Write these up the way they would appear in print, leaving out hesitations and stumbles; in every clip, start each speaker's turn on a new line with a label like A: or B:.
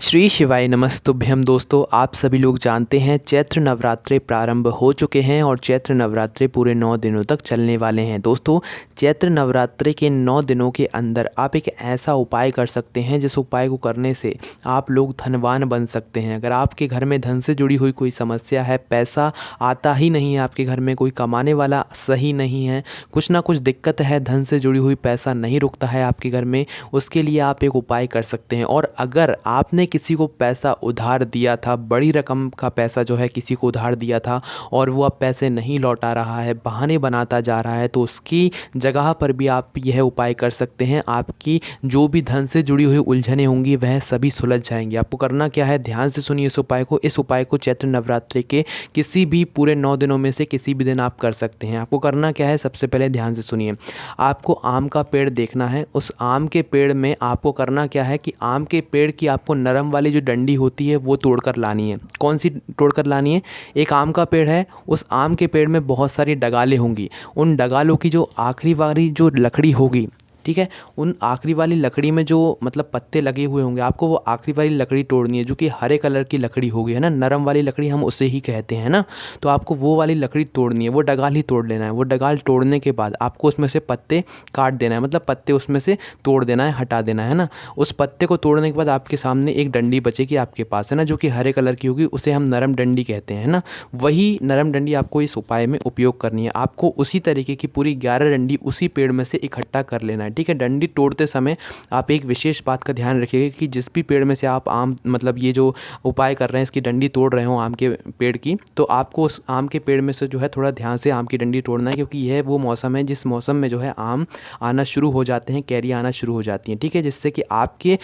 A: श्री शिवाय नमस्तुभ्यम। दोस्तों, आप सभी लोग जानते हैं चैत्र नवरात्रे प्रारंभ हो चुके हैं और चैत्र नवरात्रे पूरे 9 दिनों तक चलने वाले हैं। दोस्तों, चैत्र नवरात्रे के 9 दिनों के अंदर आप एक ऐसा उपाय कर सकते हैं जिस उपाय को करने से आप लोग धनवान बन सकते हैं। अगर आपके घर में धन से जुड़ी हुई कोई समस्या है, पैसा आता ही नहीं है, आपके घर में कोई कमाने वाला सही नहीं है, कुछ ना कुछ दिक्कत है, धन से जुड़ी हुई पैसा नहीं रुकता है आपके घर में, उसके लिए आप एक उपाय कर सकते हैं। और अगर आपने किसी को पैसा उधार दिया था, बड़ी रकम का पैसा जो है किसी को उधार दिया था और वो अब पैसे नहीं लौटा रहा है, बहाने बनाता जा रहा है, तो उसकी जगह पर भी आप यह उपाय कर सकते हैं। आपकी जो भी धन से जुड़ी हुई उलझनें होंगी वह सभी सुलझ जाएंगी। आपको करना क्या है, ध्यान से सुनिए इस उपाय को। इस उपाय को चैत्र नवरात्रि के किसी भी पूरे 9 दिनों में से किसी भी दिन आप कर सकते हैं। आपको करना क्या है, सबसे पहले ध्यान से सुनिए। आपको आम का पेड़ देखना है। उस आम के पेड़ में आपको करना क्या है कि आम के पेड़ की आपको नरम वाली जो डंडी होती है वो तोड़कर लानी है। कौन सी तोड़कर लानी है? एक आम का पेड़ है, उस आम के पेड़ में बहुत सारी डगालें होंगी। उन डगालों की जो आखिरी वाली जो लकड़ी होगी, ठीक है, उन आखिरी वाली लकड़ी में जो मतलब पत्ते लगे हुए होंगे, आपको वो आखिरी वाली लकड़ी तोड़नी है जो कि हरे कलर की लकड़ी होगी, है ना, नरम वाली लकड़ी हम उसे ही कहते हैं ना। तो आपको वो वाली लकड़ी तोड़नी है, वो डगाल ही तोड़ लेना है। वो डगाल तोड़ने के बाद आपको उसमें से पत्ते काट देना है, मतलब पत्ते उसमें से तोड़ देना है, हटा देना है ना। उस पत्ते को तोड़ने के बाद आपके सामने एक डंडी बचेगी आपके पास, है ना, जो कि हरे कलर की होगी, उसे हम नरम डंडी कहते हैं ना। वही नरम डंडी आपको इस उपाय में उपयोग करनी है। आपको उसी तरीके की पूरी 11 डंडी उसी पेड़ में से इकट्ठा कर लेना है, ठीक है। डंडी तोड़ते समय आप एक विशेष बात का ध्यान रखिएगा कि जिस भी पेड़ में से आप आम मतलब ये जो उपाय कर रहे हैं इसकी डंडी तोड़ रहे हो आम के पेड़ की, तो आपको उस आम के पेड़ में से जो है थोड़ा ध्यान से आम की डंडी तोड़ना है, क्योंकि यह वो मौसम है जिस मौसम में जो है आम आना शुरू हो जाते हैं, कैरी आना शुरू हो जाती हैं, ठीक है, जिससे कि आपके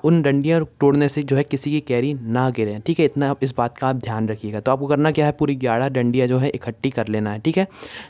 A: उन डंडियाँ तोड़ने से जो है किसी की कैरी ना गिरे, ठीक है। इतना इस बात का आप ध्यान रखिएगा। तो आपको करना क्या है, पूरी 11 डंडियाँ जो है इकट्ठी कर लेना है, ठीक है।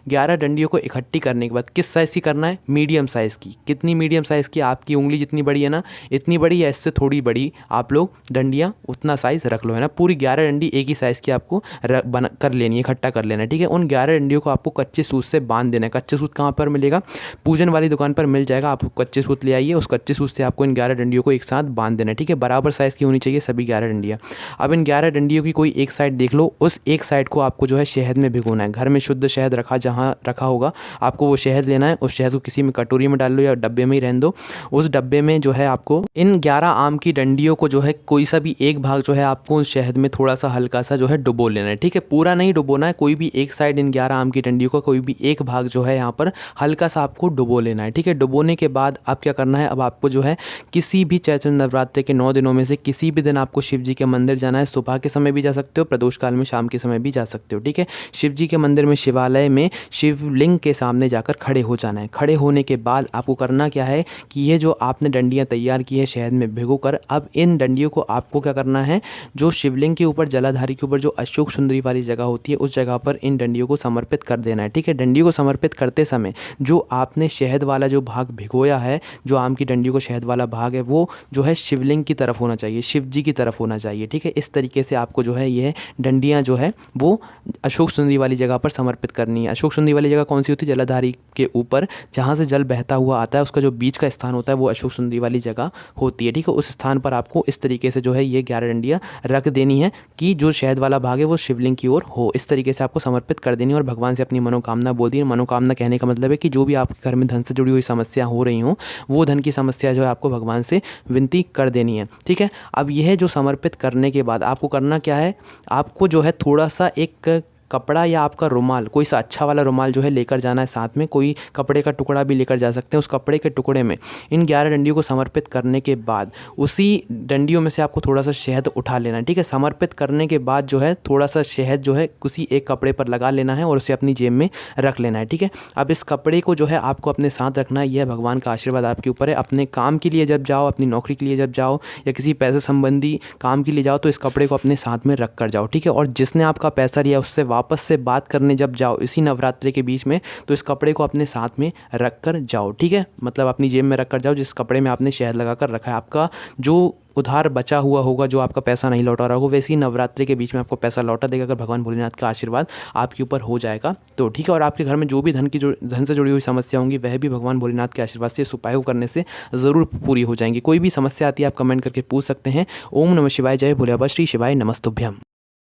A: 11 डंडियों को इकट्ठी करने के बाद किस साइज़ की करना है? मीडियम साइज़ की। कितनी मीडियम साइज़ की? आपकी उंगली जितनी बड़ी है ना, इतनी बड़ी या इससे थोड़ी बड़ी आप लोग डंडियाँ उतना साइज़ रख लो, है ना। पूरी 11 डंडी एक ही साइज़ की आपको बना कर लेनी है, इकट्ठा कर लेना है, ठीक है। उन 11 डंडियों को आपको कच्चे सूत से बांध देना है। कच्चे सूत कहाँ पर मिलेगा? पूजन वाली दुकान पर मिल जाएगा। आप कच्चे सूत ले आइए, उस कच्चे सूत से आपको इन 11 डंडियों को एक साथ बांध देना है, ठीक है। बराबर साइज़ की होनी चाहिए सभी 11 डंडियाँ। अब इन 11 डंडियों की कोई एक साइड देख लो, उस एक साइड को आपको जो है शहद में भिगोना है। घर में शुद्ध शहद जहाँ रखा होगा आपको वो शहद लेना है। उस शहद को किसी में कटोरी में डाल लो या डब्बे में ही रहने दो। उस डब्बे में जो है आपको इन 11 आम की डंडियों को जो है कोई सा भी एक भाग जो है आपको उस शहद में थोड़ा सा हल्का सा जो है डुबो लेना है, ठीक है। पूरा नहीं डुबोना है, कोई भी एक साइड इन 11 आम की डंडियों का कोई भी एक भाग जो है यहाँ पर हल्का सा आपको डुबो लेना है, ठीक है। डुबोने के बाद आप क्या करना है, अब आपको जो है किसी भी चैत्र नवरात्रि के 9 दिनों में से किसी भी दिन आपको शिव जी के मंदिर जाना है। सुबह के समय भी जा सकते हो, प्रदोष काल में शाम के समय भी जा सकते हो, ठीक है। शिव जी के मंदिर में, शिवालय में शिवलिंग के सामने जाकर खड़े हो जाना है। खड़े होने के बाद आपको करना क्या है कि ये जो आपने डंडियाँ तैयार की है शहद में भिगोकर, अब इन डंडियों को आपको क्या करना है, जो शिवलिंग के ऊपर, जलाधारी के ऊपर जो अशोक सुंदरी वाली जगह होती है उस जगह पर इन डंडियों को समर्पित कर देना है, ठीक है। डंडियों को समर्पित करते समय जो आपने शहद वाला जो भाग भिगोया है, जो आम की डंडियों को शहद वाला भाग है, वो जो है शिवलिंग की तरफ होना चाहिए, शिव जी की तरफ होना चाहिए, ठीक है। इस तरीके से आपको जो है ये डंडियाँ जो है वो अशोक सुंदरी वाली जगह पर समर्पित करनी है। अशोक सुंदरी वाली जगह कौन सी होती है? जलाधारी के ऊपर जहाँ से जल बहता हुआ आता है, उसका जो बीच का स्थान होता है वो अशोक सुंदरी वाली जगह होती है, ठीक है। उस स्थान पर आपको इस तरीके से जो है ये 11 डंडियाँ रख देनी है कि जो शहद वाला भाग है वो शिवलिंग की ओर हो। इस तरीके से आपको समर्पित कर देनी है और भगवान से अपनी मनोकामना बोल दी है। मनोकामना कहने का मतलब है कि जो भी आपके घर में धन से जुड़ी हुई समस्या हो रही हो, वो धन की समस्या जो है आपको भगवान से विनती कर देनी है, ठीक है। अब यह जो समर्पित करने के बाद आपको करना क्या है, आपको जो है थोड़ा सा एक कपड़ा या आपका रुमाल, कोई सा अच्छा वाला रुमाल जो है लेकर जाना है साथ में। कोई कपड़े का टुकड़ा भी लेकर जा सकते हैं। उस कपड़े के टुकड़े में इन 11 डंडियों को समर्पित करने के बाद उसी डंडियों में से आपको थोड़ा सा शहद उठा लेना है, ठीक है। समर्पित करने के बाद जो है थोड़ा सा शहद जो है किसी एक कपड़े पर लगा लेना है और उसे अपनी जेब में रख लेना है, ठीक है। अब इस कपड़े को जो है आपको अपने साथ रखना है। यह भगवान का आशीर्वाद आपके ऊपर है। अपने काम के लिए जब जाओ, अपनी नौकरी के लिए जब जाओ या किसी पैसे संबंधी काम के लिए जाओ तो इस कपड़े को अपने साथ में रख कर जाओ, ठीक है। और जिसने आपका पैसा लिया उससे वापस से बात करने जब जाओ इसी नवरात्रि के बीच में, तो इस कपड़े को अपने साथ में रख कर जाओ, ठीक है। मतलब अपनी जेब में रख कर जाओ जिस कपड़े में आपने शहद लगा कर रखा है। आपका जो उधार बचा हुआ होगा, जो आपका पैसा नहीं लौटा रहा होगा, वैसे ही नवरात्रि के बीच में आपको पैसा लौटा देगा अगर भगवान भोलेनाथ का आशीर्वाद आपके ऊपर हो जाएगा तो, ठीक है। और आपके घर में जो भी धन से जुड़ी हुई समस्या होंगी वह भी भगवान भोलेनाथ के आशीर्वाद से इस उपाय को करने से ज़रूर पूरी हो जाएंगी। कोई भी समस्या आती है आप कमेंट करके पूछ सकते हैं। ओम नमः शिवाय, जय भोले बाबा, श्री शिवाय नमस्तुभ्यम।